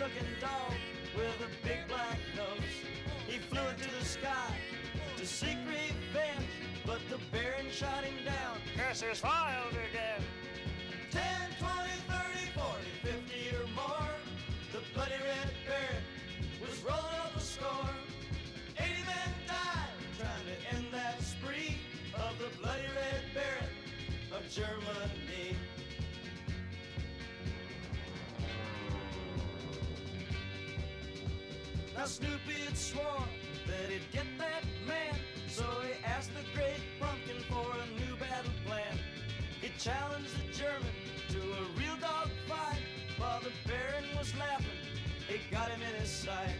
looking dog with a big black nose. He flew into the sky to seek revenge, but the Baron shot him down. Curses filed again. 10, 20, 30, 40, 50 or more. The bloody red Baron was rolling up a score. 80 men died trying to end that spree of the bloody red Baron of Germany. Now Snoopy had sworn that he'd get that man, so he asked the great pumpkin for a new battle plan. He challenged the German to a real dog fight. While the Baron was laughing, he got him in his sight.